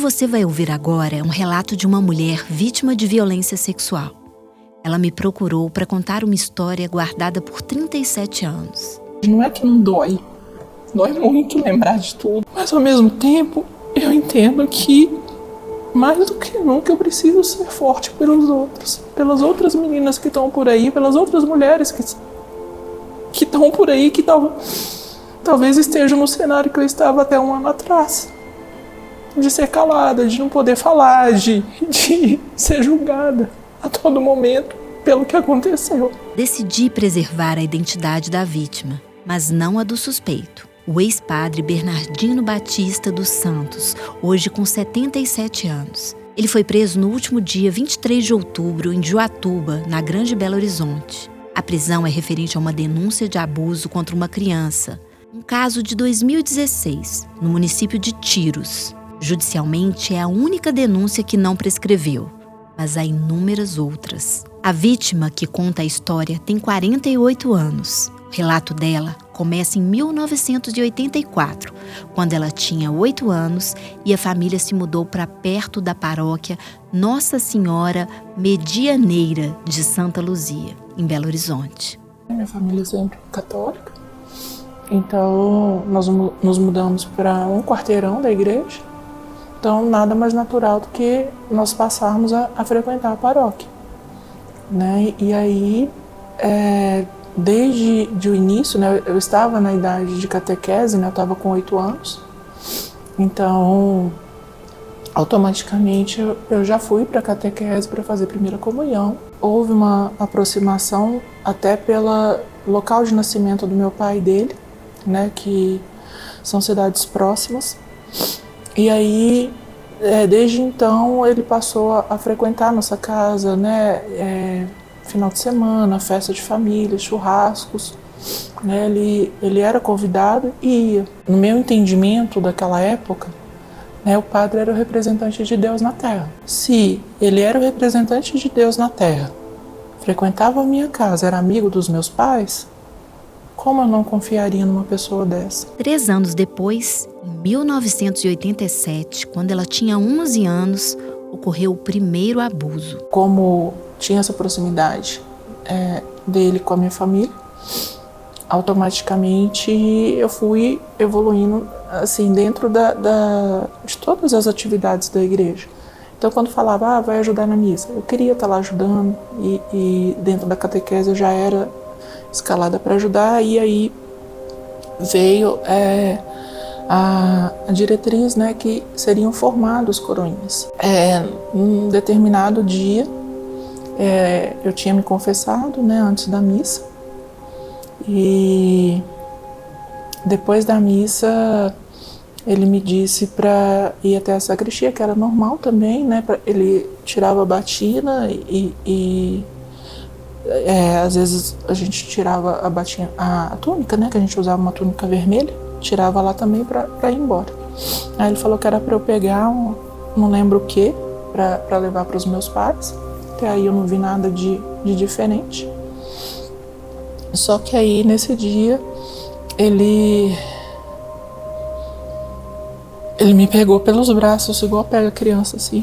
você vai ouvir agora é um relato de uma mulher vítima de violência sexual. Ela me procurou para contar uma história guardada por 37 anos. Não é que não dói. Dói muito lembrar de tudo. Mas ao mesmo tempo, eu entendo que mais do que nunca eu preciso ser forte pelos outros. Pelas outras meninas que estão por aí, pelas outras mulheres que estão por aí, que talvez estejam no cenário que eu estava até um ano atrás. De ser calada, de não poder falar, de ser julgada a todo momento pelo que aconteceu. Decidi preservar a identidade da vítima, mas não a do suspeito. O ex-padre Bernardino Batista dos Santos, hoje com 77 anos. Ele foi preso no último dia 23 de outubro em Juatuba, na Grande Belo Horizonte. A prisão é referente a uma denúncia de abuso contra uma criança, um caso de 2016, no município de Tiros. Judicialmente, é a única denúncia que não prescreveu, mas há inúmeras outras. A vítima que conta a história tem 48 anos. O relato dela começa em 1984, quando ela tinha 8 anos e a família se mudou para perto da paróquia Nossa Senhora Medianeira de Santa Luzia, em Belo Horizonte. Minha família é sempre católica, então nós nos mudamos para um quarteirão da igreja. Então, nada mais natural do que nós passarmos a frequentar a paróquia, né? E aí, desde o início, né, eu estava na idade de catequese, né, eu estava com 8 anos. Então, automaticamente, eu já fui para a catequese para fazer primeira comunhão. Houve uma aproximação até pelo local de nascimento do meu pai e dele, né, que são cidades próximas. E aí, desde então, ele passou a frequentar nossa casa, né? Final de semana, festa de família, churrascos. Né? Ele era convidado e ia. No meu entendimento daquela época, né, o padre era o representante de Deus na Terra. Se ele era o representante de Deus na Terra, frequentava a minha casa, era amigo dos meus pais, como eu não confiaria numa pessoa dessa? 3 anos depois, em 1987, quando ela tinha 11 anos, ocorreu o primeiro abuso. Como tinha essa proximidade dele com a minha família, automaticamente eu fui evoluindo assim, dentro de todas as atividades da igreja. Então, quando falava, vai ajudar na missa, eu queria estar lá ajudando, e dentro da catequese eu já era escalada para ajudar, e aí veio a diretriz, né, que seriam formados coroinhas. Num determinado dia, eu tinha me confessado, né, antes da missa, e depois da missa ele me disse para ir até a sacristia, que era normal também, né, ele tirava a batina e às vezes a gente tirava a túnica, né, que a gente usava uma túnica vermelha, tirava lá também para ir embora. Aí ele falou que era para eu pegar não lembro o que, para levar para os meus pais. Até aí eu não vi nada de diferente. Só que aí nesse dia ele me pegou pelos braços, igual pega criança assim,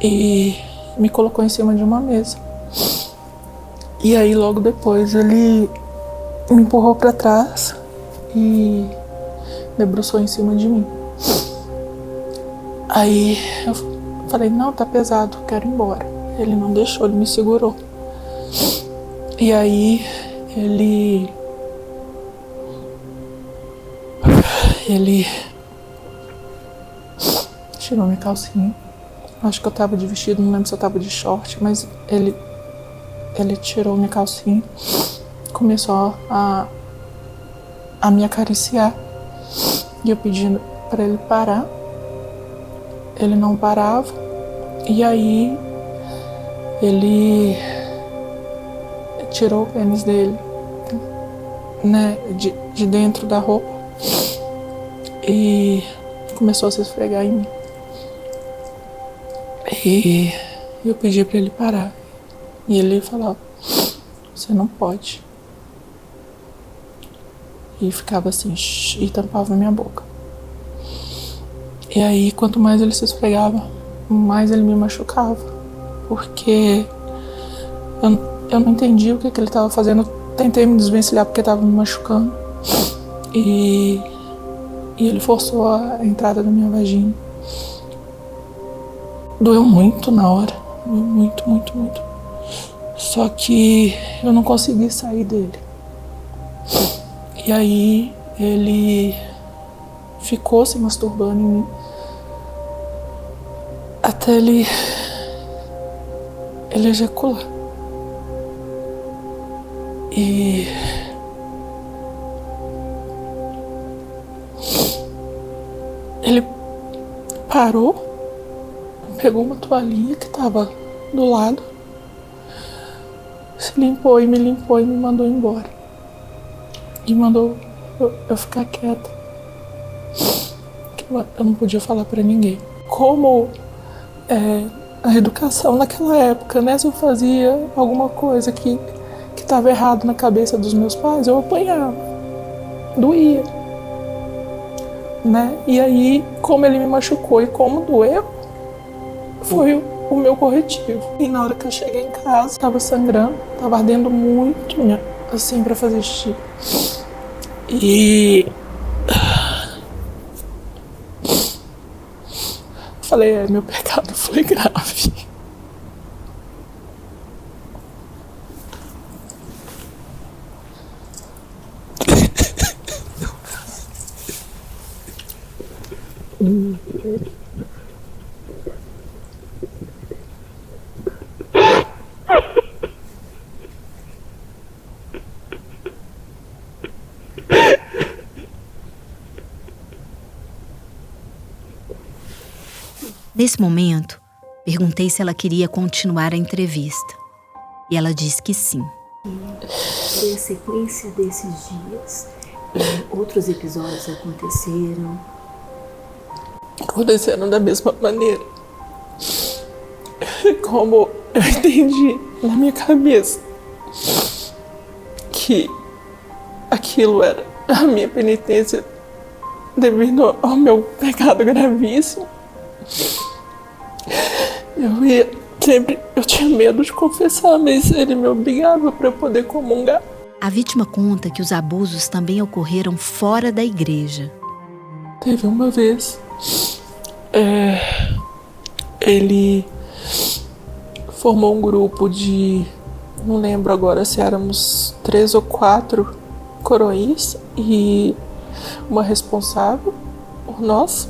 e me colocou em cima de uma mesa. E aí logo depois ele me empurrou para trás e debruçou em cima de mim. Aí eu falei, não, tá pesado, quero ir embora. Ele não deixou, ele me segurou. E aí ele tirou minha calcinha. Acho que eu tava de vestido, não lembro se eu tava de short, mas ele tirou minha calcinha, começou a me acariciar, e eu pedindo para ele parar. Ele não parava, e aí ele tirou o pênis dele, né, de dentro da roupa, e começou a se esfregar em mim. E eu pedi para ele parar. E ele falava, você não pode. E ficava assim, e tampava minha boca. E aí, quanto mais ele se esfregava, mais ele me machucava. Porque eu não entendi o que ele estava fazendo. Eu tentei me desvencilhar porque estava me machucando. E ele forçou a entrada da minha vagina. Doeu muito na hora. Doeu muito, muito, muito. Só que eu não consegui sair dele. E aí ele ficou se masturbando em mim até ele ejacular. E ele parou, pegou uma toalhinha que estava do lado, se limpou e me mandou embora. E mandou eu ficar quieta. Que eu não podia falar pra ninguém. Como a educação naquela época, né? Se eu fazia alguma coisa que estava errado na cabeça dos meus pais, eu apanhava. Doía. Né? E aí, como ele me machucou e como doeu, foi o meu corretivo. E na hora que eu cheguei em casa, tava sangrando, tava ardendo muito, assim, pra fazer xixi. E falei, meu pecado foi grave. Nesse momento, perguntei se ela queria continuar a entrevista. E ela disse que sim. Foi a sequência desses dias. Outros episódios aconteceram. Aconteceram da mesma maneira. Como eu entendi na minha cabeça que aquilo era a minha penitência devido ao meu pecado gravíssimo. Eu tinha medo de confessar, mas ele me obrigava para eu poder comungar. A vítima conta que os abusos também ocorreram fora da igreja. Teve uma vez, ele formou um grupo de, não lembro agora se éramos 3 ou 4 coroinhas e uma responsável por nós.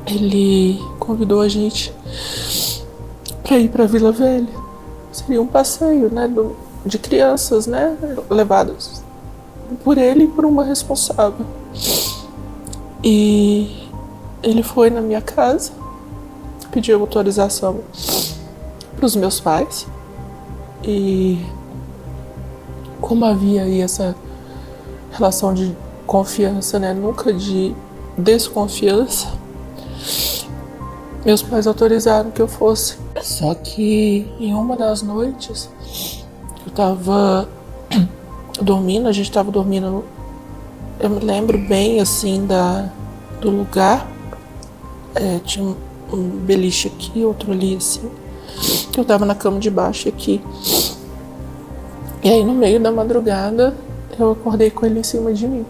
Ele convidou a gente para ir para Vila Velha. Seria um passeio, né, de crianças, né, levadas por ele e por uma responsável. E ele foi na minha casa, pediu autorização para os meus pais. E como havia aí essa relação de confiança, né, nunca de desconfiança, meus pais autorizaram que eu fosse. Só que em uma das noites, eu tava dormindo, a gente tava dormindo, eu me lembro bem assim do lugar. Tinha um beliche aqui, outro ali assim. Eu tava na cama de baixo aqui. E aí no meio da madrugada, eu acordei com ele em cima de mim.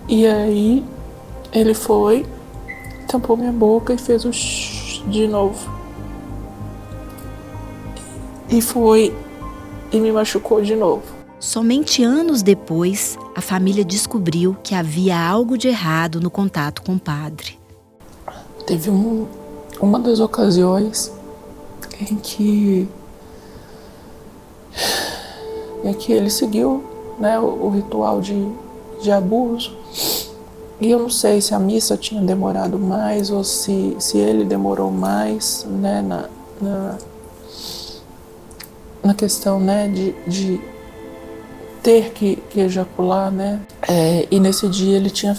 E aí ele foi, tampou minha boca e fez o shh de novo. E foi e me machucou de novo. Somente anos depois, a família descobriu que havia algo de errado no contato com o padre. Teve uma das ocasiões em que ele seguiu, né, o ritual de abuso. E eu não sei se a missa tinha demorado mais ou se ele demorou mais, né, na questão, né, de ter que ejacular, né. E nesse dia ele tinha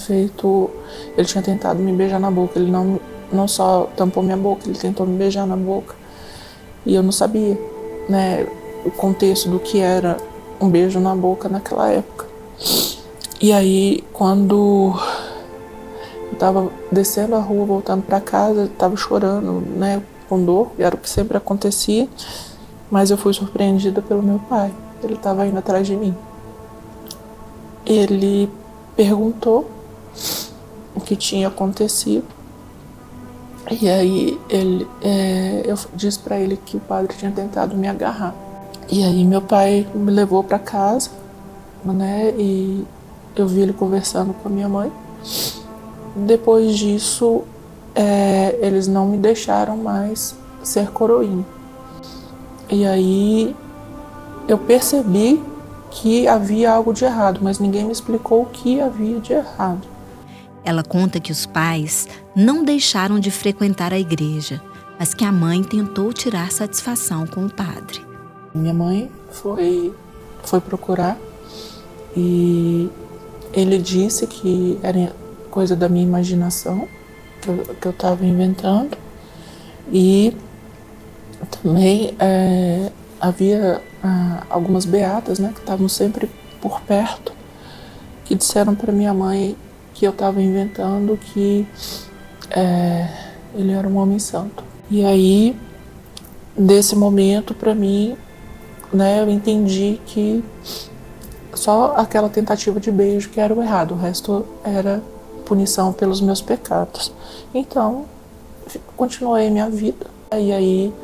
tentado me beijar na boca. Ele não só tampou minha boca, ele tentou me beijar na boca. E eu não sabia, né, o contexto do que era um beijo na boca naquela época. E aí, quando estava descendo a rua, voltando para casa, estava chorando, né, com dor, era o que sempre acontecia, mas eu fui surpreendida pelo meu pai. Ele estava indo atrás de mim. Ele perguntou o que tinha acontecido, e aí eu disse para ele que o padre tinha tentado me agarrar. E aí meu pai me levou para casa, né, e eu vi ele conversando com a minha mãe. Depois disso, eles não me deixaram mais ser coroinha. E aí eu percebi que havia algo de errado, mas ninguém me explicou o que havia de errado. Ela conta que os pais não deixaram de frequentar a igreja, mas que a mãe tentou tirar satisfação com o padre. Minha mãe foi procurar e ele disse que era coisa da minha imaginação, que eu estava inventando. E também havia algumas beatas, né, que estavam sempre por perto, que disseram para minha mãe que eu estava inventando, que ele era um homem santo. E aí, desse momento, para mim, né, eu entendi que só aquela tentativa de beijo que era o errado, o resto era punição pelos meus pecados. Então, continuei minha vida. E aí,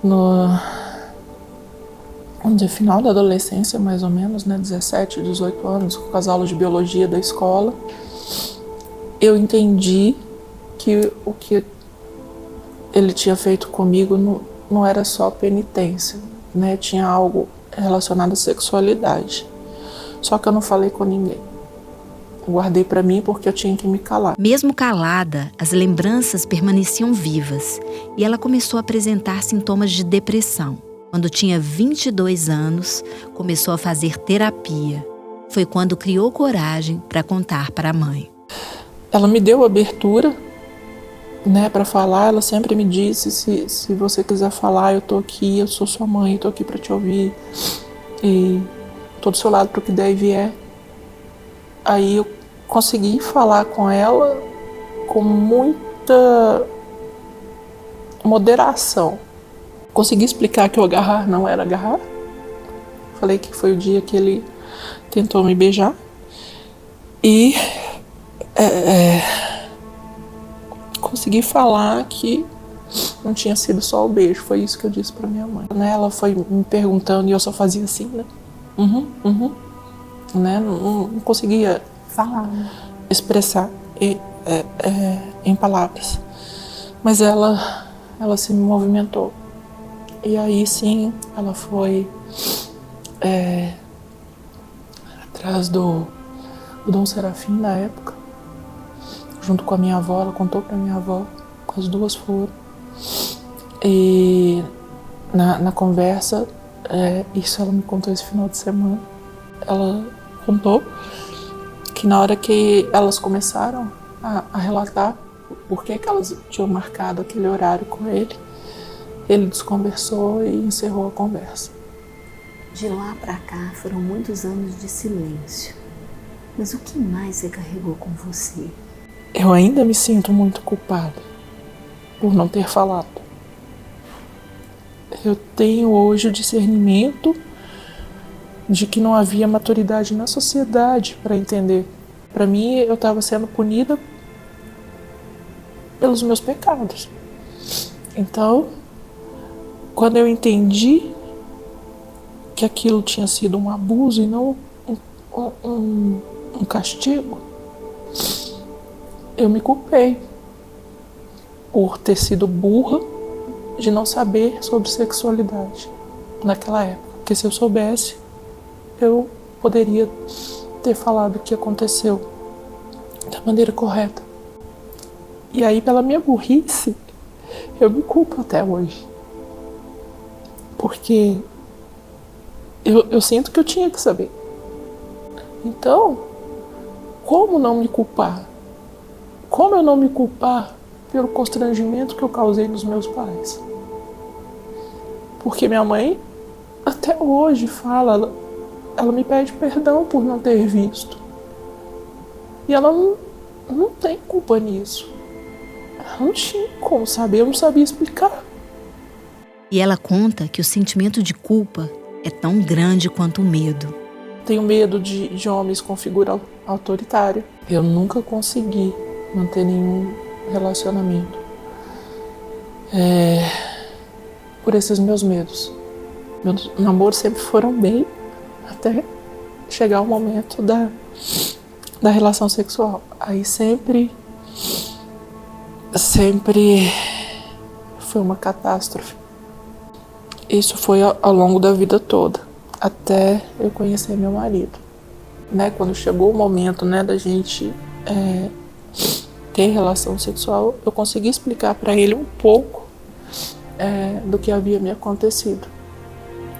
no final da adolescência, mais ou menos, né, 17, 18 anos, com as aulas de biologia da escola, eu entendi que o que ele tinha feito comigo não era só penitência, né, tinha algo relacionado à sexualidade. Só que eu não falei com ninguém. Eu guardei para mim porque eu tinha que me calar. Mesmo calada, as lembranças permaneciam vivas e ela começou a apresentar sintomas de depressão. Quando tinha 22 anos, começou a fazer terapia. Foi quando criou coragem para contar para a mãe. Ela me deu abertura, né, para falar. Ela sempre me disse, se você quiser falar, eu tô aqui, eu sou sua mãe, eu tô aqui para te ouvir e tô do seu lado pro que der e vier. Aí eu consegui falar com ela com muita moderação. Consegui explicar que o agarrar não era agarrar. Falei que foi o dia que ele tentou me beijar. E consegui falar que não tinha sido só o beijo. Foi isso que eu disse pra minha mãe. Ela foi me perguntando e eu só fazia assim, né? Né? Não conseguia Falar, né? expressar em palavras. Mas ela se movimentou. E aí sim, ela foi atrás do Dom Serafim na época, junto com a minha avó. Ela contou para minha avó, as duas foram. E na conversa, isso ela me contou esse final de semana, ela contou que na hora que elas começaram a relatar por que elas tinham marcado aquele horário com ele desconversou e encerrou a conversa. De lá para cá foram muitos anos de silêncio. Mas o que mais você carregou com você? Eu ainda me sinto muito culpada por não ter falado. Eu tenho hoje o discernimento de que não havia maturidade na sociedade para entender. Para mim, eu estava sendo punida pelos meus pecados. Então, quando eu entendi que aquilo tinha sido um abuso e não um castigo, eu me culpei por ter sido burra de não saber sobre sexualidade naquela época. Porque se eu soubesse, eu poderia ter falado o que aconteceu da maneira correta. E aí, pela minha burrice, eu me culpo até hoje. Porque eu sinto que eu tinha que saber. Então, como não me culpar? Como eu não me culpar pelo constrangimento que eu causei nos meus pais? Porque minha mãe até hoje fala, ela me pede perdão por não ter visto. E ela não tem culpa nisso. Eu não tinha como saber, eu não sabia explicar. E ela conta que o sentimento de culpa é tão grande quanto o medo. Tenho medo de homens com figura autoritária. Eu nunca consegui manter nenhum relacionamento. Por esses meus medos. Meus namoros sempre foram bem, até chegar o momento da relação sexual. Aí sempre foi uma catástrofe. Isso foi ao longo da vida toda, até eu conhecer meu marido. Quando chegou o momento, da gente ter relação sexual, eu consegui explicar para ele um pouco do que havia me acontecido.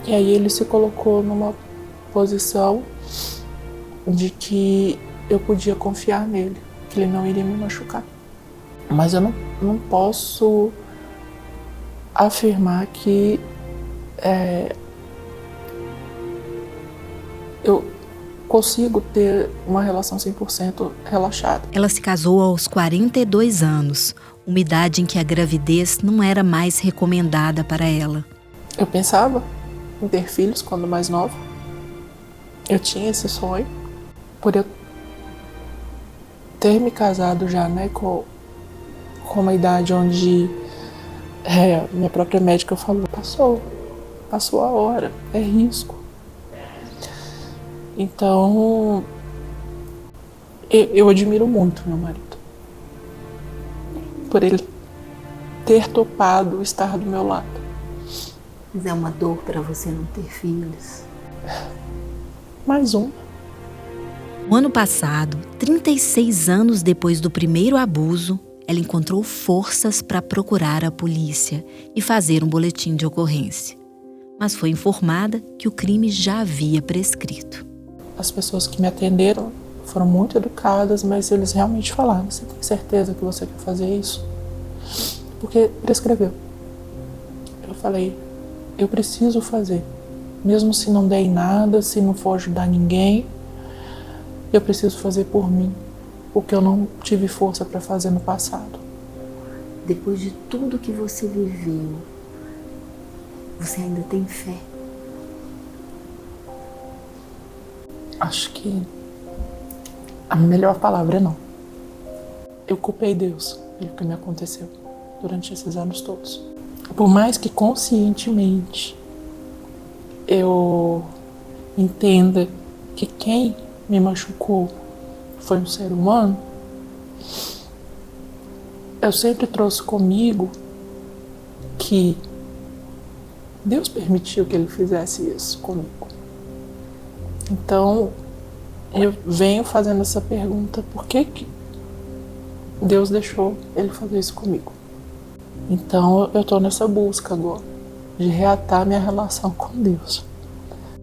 E aí ele se colocou numa posição de que eu podia confiar nele, que ele não iria me machucar. Mas eu não posso afirmar que eu consigo ter uma relação 100% relaxada. Ela se casou aos 42 anos, uma idade em que a gravidez não era mais recomendada para ela. Eu pensava em ter filhos quando mais nova. Eu tinha esse sonho. Por eu ter me casado já, com uma idade onde minha própria médica falou, passou a hora, é risco. Então, eu admiro muito meu marido, por ele ter topado estar do meu lado. Mas é uma dor para você não ter filhos? Mais um. No ano passado, 36 anos depois do primeiro abuso, ela encontrou forças para procurar a polícia e fazer um boletim de ocorrência. Mas foi informada que o crime já havia prescrito. As pessoas que me atenderam foram muito educadas, mas eles realmente falaram: você tem certeza que você quer fazer isso? Porque prescreveu. Eu falei: eu preciso fazer. Mesmo se não der em nada, se não for ajudar ninguém, eu preciso fazer por mim, o que eu não tive força para fazer no passado. Depois de tudo que você viveu, você ainda tem fé? Acho que a melhor palavra é não. Eu culpei Deus pelo que me aconteceu durante esses anos todos. Por mais que conscientemente eu entenda que quem me machucou foi um ser humano, eu sempre trouxe comigo que Deus permitiu que ele fizesse isso comigo. Então, eu venho fazendo essa pergunta: por que Deus deixou ele fazer isso comigo? Então, eu estou nessa busca agora, de reatar minha relação com Deus.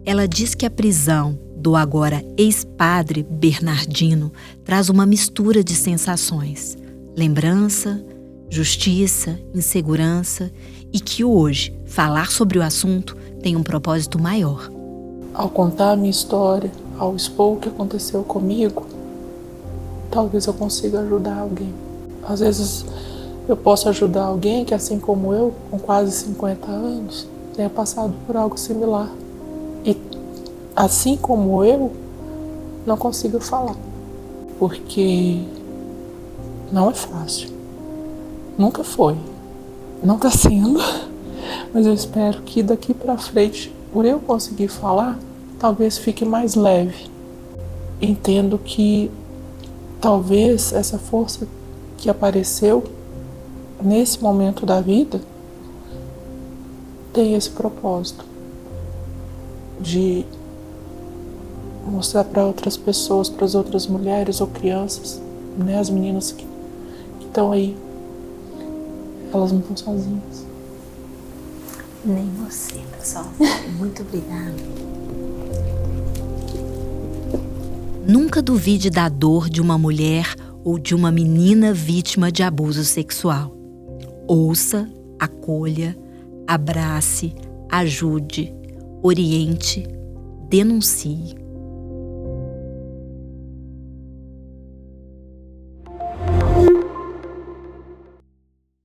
Ela diz que a prisão do agora ex-padre Bernardino traz uma mistura de sensações: lembrança, justiça, insegurança, e que hoje falar sobre o assunto tem um propósito maior. Ao contar a minha história, ao expor o que aconteceu comigo, talvez eu consiga ajudar alguém. Às vezes eu posso ajudar alguém que, assim como eu, com quase 50 anos, tenha passado por algo similar. E, assim como eu, não consigo falar. Porque não é fácil. Nunca foi. Não está sendo. Mas eu espero que daqui para frente, por eu conseguir falar, talvez fique mais leve. Entendo que talvez essa força que apareceu nesse momento da vida tenha esse propósito de mostrar para outras pessoas, para as outras mulheres ou crianças, as meninas que estão aí, elas não estão sozinhas. Nem você, pessoal. Muito obrigada. Nunca duvide da dor de uma mulher ou de uma menina vítima de abuso sexual. Ouça, acolha, abrace, ajude, oriente, denuncie.